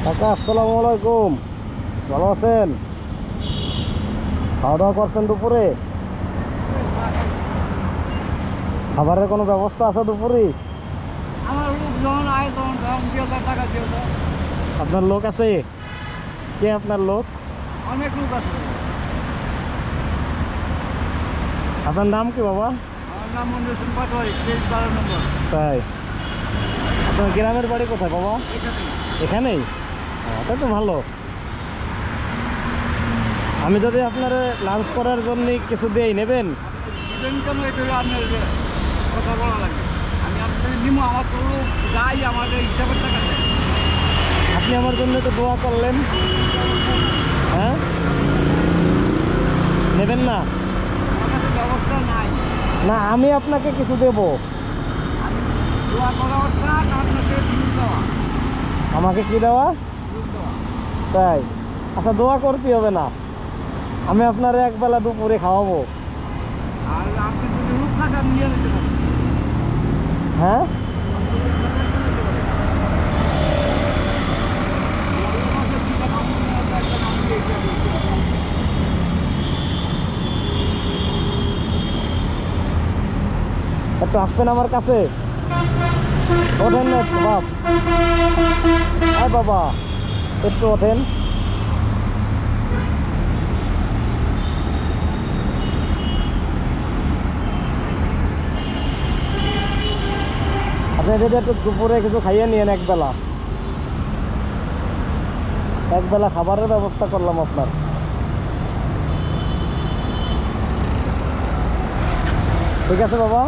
কাকা আসসালামু আলাইকুম, ভালো আছেন? খাওয়া দাওয়া করছেন দুপুরে? খাবারের কোনো ব্যবস্থা আছে দুপুরে? আমার লোক যখন আয় তখন 2,000 টাকা দিয়ে দাও। আপনার লোক আছে? কে আপনার লোক? অনেক লোক আছে। আপনার নাম কি বাবা? আমার নাম মন্দির হোসেন পাটোয়ারি, 23-12 নম্বর। তাই? আপনার গ্রামের বাড়ি কোথায় বাবা? এখানেই। এখানেই? তাই তো ভালো। আমি যদি আপনার লাঞ্চ করার জন্য কিছু দিই, নেবেন? দিবেন কেন? এটা হলো আপনার কথা বলা লাগে। আমি আপনাদের নিমো, আমার তো লোক যাই, আমাদের হিসাবের টাকা দেয়। আপনি আমার জন্য তো দোয়া করলেন, হ্যাঁ? নেবেন না? আমার কাছে ব্যবস্থা নাই। না, আমি আপনাকে কিছু দেব। আমি দোয়া করা অর্থা আপনাকে ভিউ দেওয়া। আমাকে কি দেওয়া? ভিউ দেওয়া। তাই? আচ্ছা, দোয়া করতে হবে না, আমি আপনার একবেলা দুপুরে খাওয়াবো। আর আপনি যদি লোক থাকেন নিয়ে নিতে পারেন। হ্যাঁ, একটু আসবেন আমার কাছে, ওঠেন না একটু বাপ। হ্যাঁ বাবা, একটু ওঠেন। আপনি যদি একটু দুপুরে কিছু খাইয়ে নিয়েন, একবেলা একবেলা খাবারের ব্যবস্থা করলাম আপনার। ঠিক আছে বাবা।